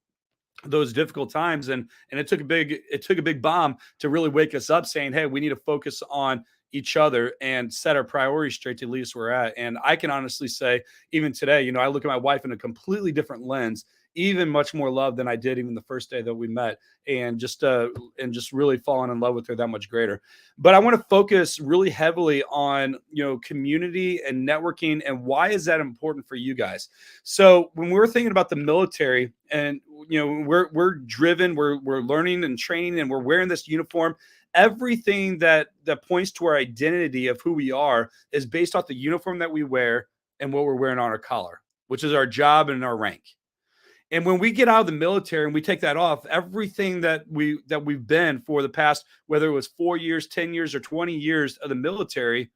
those difficult times. And it took a big bomb to really wake us up saying, hey, we need to focus on each other and set our priorities straight to lead us where we're at. And I can honestly say, even today, I look at my wife in a completely different lens, even much more love than I did even the first day that we met, and just really falling in love with her that much greater. But I want to focus really heavily on, community and networking, and why is that important for you guys? So when we're thinking about the military, and we're driven, we're learning and training, and we're wearing this uniform. Everything that points to our identity of who we are is based off the uniform that we wear and what we're wearing on our collar, which is our job and our rank. And when we get out of the military and we take that off, everything that we've been for the past, whether it was 4 years, 10 years, or 20 years of the military,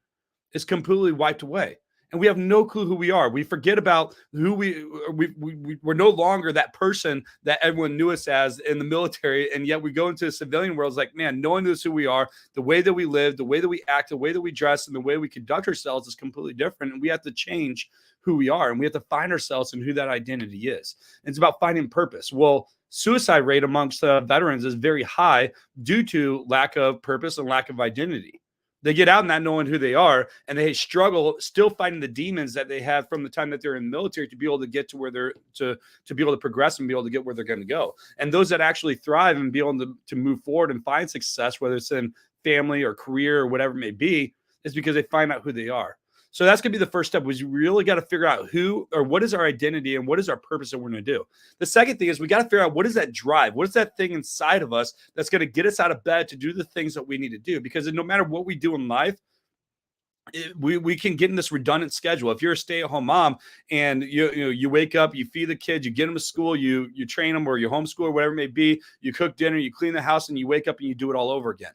is completely wiped away. and we have no clue who we are. We forget about who we're no longer that person that everyone knew us as in the military. And yet we go into the civilian world. It's like, man, no one knows who we are. The way that we live, the way that we act, the way that we dress, and the way we conduct ourselves is completely different. And we have to change who we are. And we have to find ourselves in who that identity is. And it's about finding purpose. Well, suicide rate amongst veterans is very high due to lack of purpose and lack of identity. They get out not knowing who they are, and they struggle still fighting the demons that they have from the time that they're in the military to be able to get to where they're to be able to progress and be able to get where they're going to go. And those that actually thrive and be able to move forward and find success, whether it's in family or career or whatever it may be, is because they find out who they are. So that's going to be the first step, was you really got to figure out who or what is our identity and what is our purpose that we're going to do. The second thing is we got to figure out what is that drive? What is that thing inside of us that's going to get us out of bed to do the things that we need to do? Because no matter what we do in life, we can get in this redundant schedule. If you're a stay-at-home mom and you wake up, you feed the kids, you get them to school, you train them, or you homeschool, or whatever it may be, you cook dinner, you clean the house, and you wake up and you do it all over again.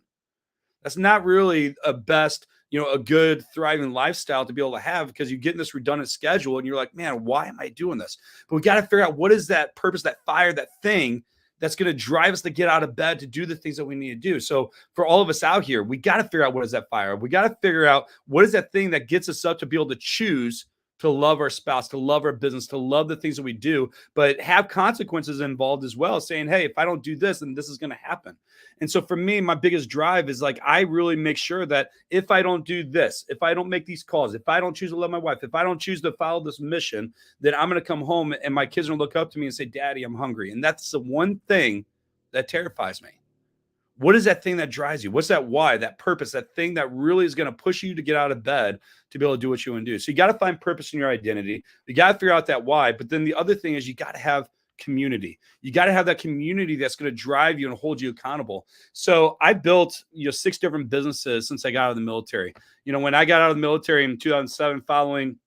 That's not really a good thriving lifestyle to be able to have, because you get in this redundant schedule and you're like, man, why am I doing this? But we got to figure out what is that purpose, that fire, that thing that's going to drive us to get out of bed to do the things that we need to do. So for all of us out here, we got to figure out what is that fire. We got to figure out what is that thing that gets us up to be able to choose to love our spouse, to love our business, to love the things that we do, but have consequences involved as well, saying, hey, if I don't do this, then this is going to happen. And so for me, my biggest drive is like, I really make sure that if I don't do this, if I don't make these calls, if I don't choose to love my wife, if I don't choose to follow this mission, then I'm going to come home and my kids are going to look up to me and say, Daddy, I'm hungry. And that's the one thing that terrifies me. What is that thing that drives you? What's that why, that purpose, that thing that really is going to push you to get out of bed to be able to do what you want to do? So you got to find purpose in your identity. You got to figure out that why. But then the other thing is you got to have community. You got to have that community that's going to drive you and hold you accountable. So I built 6 different businesses since I got out of the military. When I got out of the military in 2007, following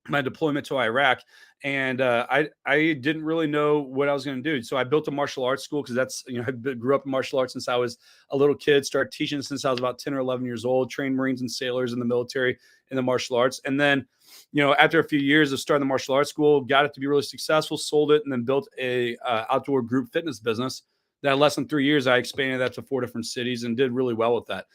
my deployment to Iraq, and I didn't really know what I was going to do. So I built a martial arts school, because that's, I grew up in martial arts since I was a little kid, started teaching since I was about 10 or 11 years old, trained Marines and sailors in the military in the martial arts. And then, after a few years of starting the martial arts school, got it to be really successful, sold it, and then built a outdoor group fitness business that in less than 3 years, I expanded that to 4 different cities and did really well with that.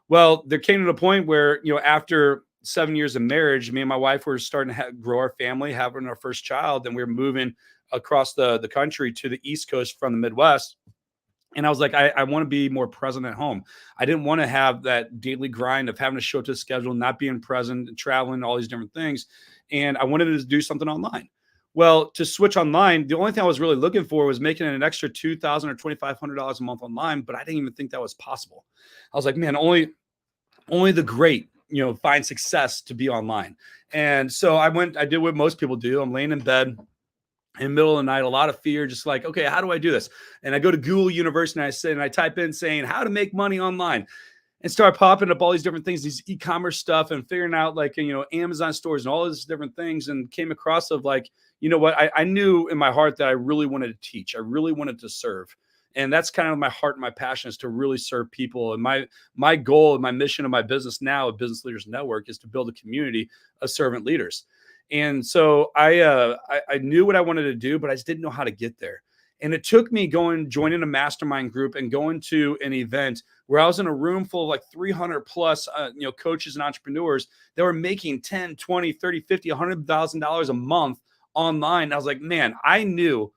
Well, there came to the point where, after 7 years of marriage, me and my wife were starting to grow our family, having our first child, and we were moving across the country to the East Coast from the Midwest. And I was like, I want to be more present at home. I didn't want to have that daily grind of having to show up to the schedule, not being present, traveling, all these different things. And I wanted to do something online. Well, to switch online, the only thing I was really looking for was making an extra $2,000 or $2,500 a month online, but I didn't even think that was possible. I was like, man, only the great find success to be online. And so I did what most people do. I'm laying in bed in the middle of the night, a lot of fear, just like, okay, how do I do this? And I go to Google University and I type in saying how to make money online, and start popping up all these different things, these e-commerce stuff, and figuring out like, Amazon stores and all these different things, and came across of like, I knew in my heart that I really wanted to teach. I really wanted to serve. And that's kind of my heart and my passion, is to really serve people. And my goal and my mission of my business now, of Business Leaders Network, is to build a community of servant leaders. And so I knew what I wanted to do, but I just didn't know how to get there. And it took me joining a mastermind group and going to an event where I was in a room full of like 300 plus, coaches and entrepreneurs that were making 10, 20, 30, 50, $100,000 a month online. I was like, man, I knew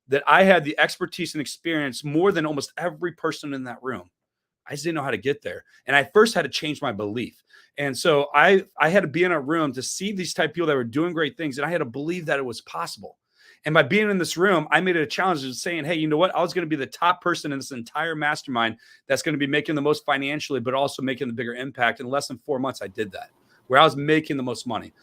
that I had the expertise and experience more than almost every person in that room. I just didn't know how to get there. And I first had to change my belief. And so I had to be in a room to see these type of people that were doing great things. And I had to believe that it was possible. And by being in this room, I made it a challenge of saying, hey, you know what? I was going to be the top person in this entire mastermind that's going to be making the most financially, but also making the bigger impact. In less than 4 months, I did that, where I was making the most money.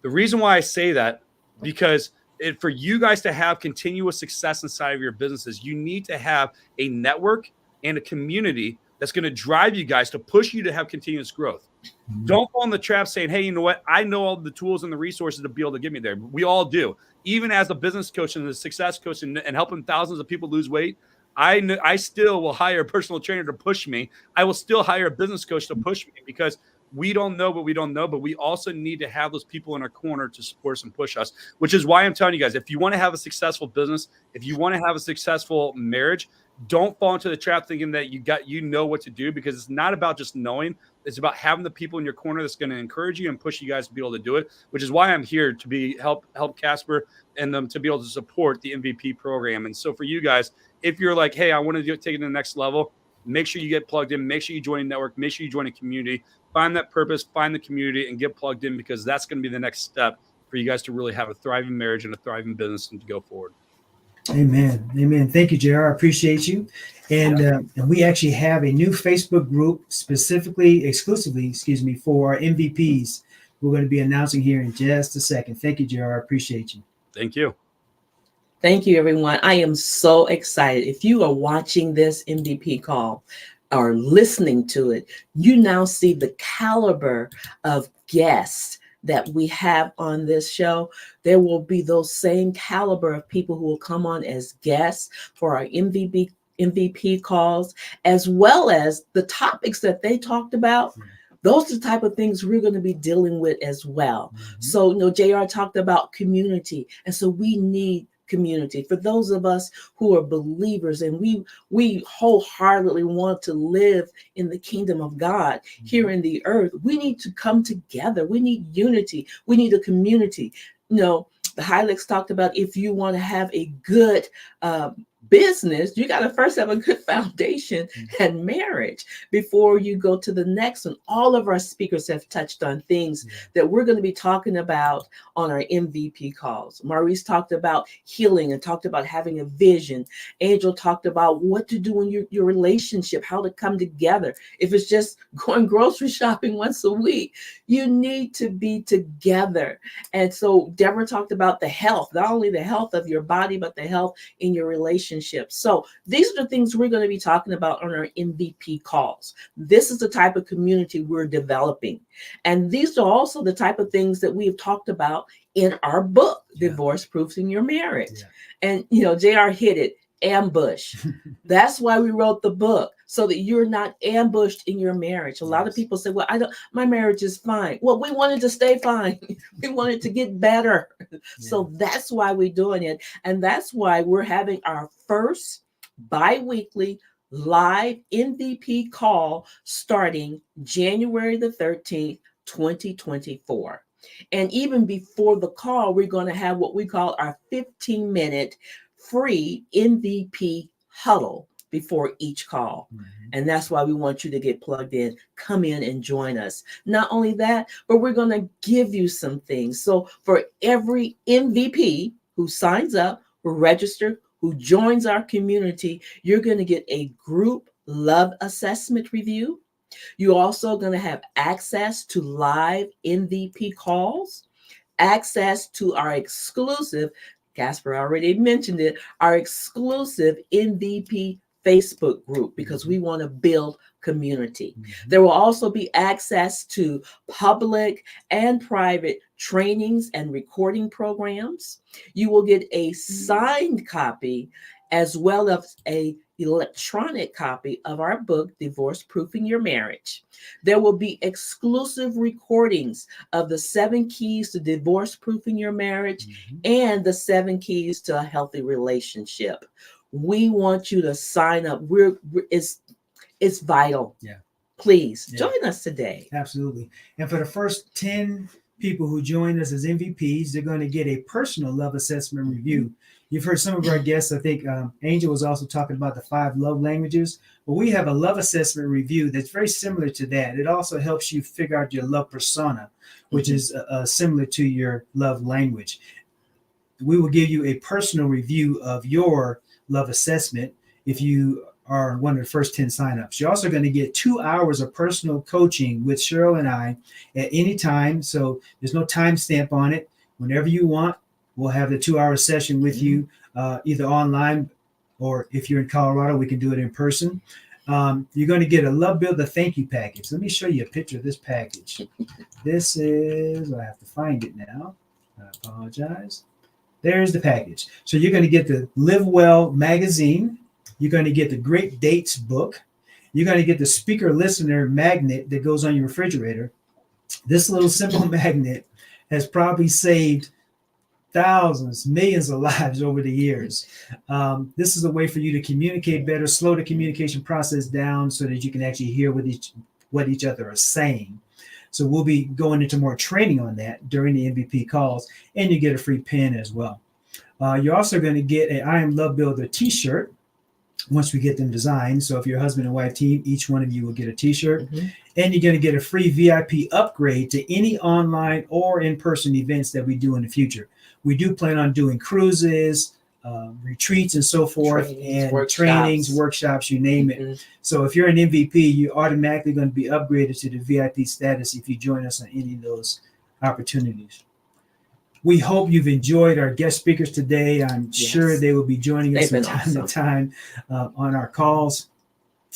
The reason why I say that, because for you guys to have continuous success inside of your businesses, you need to have a network and a community that's going to drive you guys to push you to have continuous growth. Mm-hmm. Don't fall in the trap saying, hey, you know what? I know all the tools and the resources to be able to get me there. We all do. Even as a business coach and a success coach and helping thousands of people lose weight, I still will hire a personal trainer to push me. I will still hire a business coach to push me, because we don't know what we don't know, but we also need to have those people in our corner to support us and push us, which is why I'm telling you guys, if you want to have a successful business, if you want to have a successful marriage, don't fall into the trap thinking that you know what to do, because it's not about just knowing. It's about having the people in your corner that's going to encourage you and push you guys to be able to do it, which is why I'm here to help Casper and them to be able to support the MVP program. And so for you guys, if you're like, hey, I want to take it to the next level, make sure you get plugged in, make sure you join a network, make sure you join a community, find that purpose, find the community, and get plugged in, because that's going to be the next step for you guys to really have a thriving marriage and a thriving business and to go forward. Amen. Amen. Thank you, JR. I appreciate you. And we actually have a new Facebook group exclusively, for our MVPs. We're going to be announcing here in just a second. Thank you, JR. I appreciate you. Thank you. Thank you, everyone. I am so excited. If you are watching this MVP call or listening to it, you now see the caliber of guests that we have on this show. There will be those same caliber of people who will come on as guests for our MVP calls, as well as the topics that they talked about. Those are the type of things we're going to be dealing with as well. Mm-hmm. So, JR talked about community. And so we need community for those of us who are believers, and we wholeheartedly want to live in the kingdom of God here in the earth. We need to come together. We need unity. We need a community. The Hilux talked about, if you want to have a good business, you got to first have a good foundation and marriage before you go to the next one. All of our speakers have touched on things that we're going to be talking about on our MVP calls. Maurice talked about healing and talked about having a vision. Angel talked about what to do in your relationship, how to come together. If it's just going grocery shopping once a week, you need to be together. And so Deborah talked about the health, not only the health of your body, but the health in your relationship. So these are the things we're going to be talking about on our MVP calls. This is the type of community we're developing. And these are also the type of things that we've talked about in our book, Divorce Proofing Your Marriage. And, JR hit it, ambush. That's why we wrote the book, so that you're not ambushed in your marriage. A lot of people say, well, my marriage is fine. Well, we wanted to stay fine. We wanted to get better. So that's why we're doing it. And that's why we're having our first bi-weekly live MVP call starting January the 13th, 2024. And even before the call, we're going to have what we call our 15-minute free MVP huddle before each call. And that's why we want you to get plugged in, come in and join us. Not only that, but we're going to give you some things. So for every MVP who signs up, who registers, who joins our community, you're going to get a group love assessment review. You're also going to have access to live MVP calls, access to our exclusive, Casper already mentioned it, our exclusive MVP Facebook group, because we want to build community. There will also be access to public and private trainings and recording programs. You will get a signed copy as well as an electronic copy of our book, Divorce Proofing Your Marriage. There will be exclusive recordings of the 7 keys to divorce proofing your marriage and the 7 keys to a healthy relationship. We want you to sign up. It's vital. Please join us today. Absolutely. And for the first 10 people who join us as MVPs, they're going to get a personal love assessment review. You've heard some of our guests. I think Angel was also talking about the 5 love languages. But we have a love assessment review that's very similar to that. It also helps you figure out your love persona, which is similar to your love language. We will give you a personal review of your love assessment if you are one of the first 10 signups. You're also going to get 2 hours of personal coaching with Cheryl and I at any time. So there's no time stamp on it. Whenever you want, we'll have the 2-hour session with you, either online, or if you're in Colorado, we can do it in person. You're going to get a Love Builder thank you package. Let me show you a picture of this package. This is, I have to find it now. I apologize. There's the package. So you're going to get the Live Well magazine. You're going to get the Great Dates book. You're going to get the speaker listener magnet that goes on your refrigerator. This little simple magnet has probably saved thousands, millions of lives over the years. This is a way for you to communicate better, slow the communication process down so that you can actually hear what each other are saying. So we'll be going into more training on that during the MVP calls, and you get a free pin as well. You're also going to get a I Am Love Builder t-shirt once we get them designed. So if you're a husband and wife team, each one of you will get a t-shirt. And you're going to get a free VIP upgrade to any online or in-person events that we do in the future. We do plan on doing cruises, retreats and so forth, trainings, workshops, you name it. So if you're an MVP, you're automatically going to be upgraded to the VIP status if you join us on any of those opportunities. We hope you've enjoyed our guest speakers today. I'm sure they will be joining us from time to time on our calls.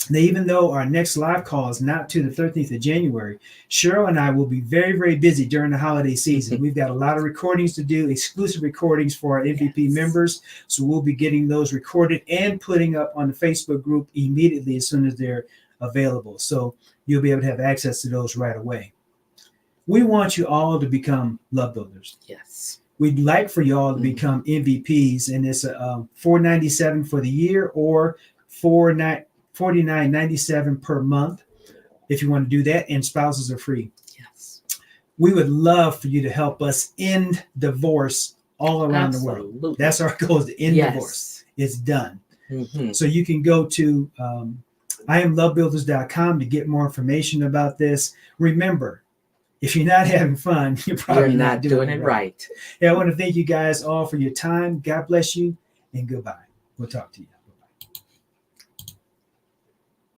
Now, even though our next live call is not to the 13th of January, Cheryl and I will be very, very busy during the holiday season. We've got a lot of recordings to do, exclusive recordings for our MVP members. So we'll be getting those recorded and putting up on the Facebook group immediately as soon as they're available. So you'll be able to have access to those right away. We want you all to become love builders. Yes. We'd like for you all to become MVPs, and it's $497 for the year or $49.97 per month if you want to do that, and spouses are free. Yes. We would love for you to help us end divorce all around the world. That's our goal, is to end divorce. It's done. So you can go to IamLoveBuilders.com to get more information about this. Remember, if you're not having fun, you're probably not doing it right. Yeah, I want to thank you guys all for your time. God bless you, and goodbye. We'll talk to you.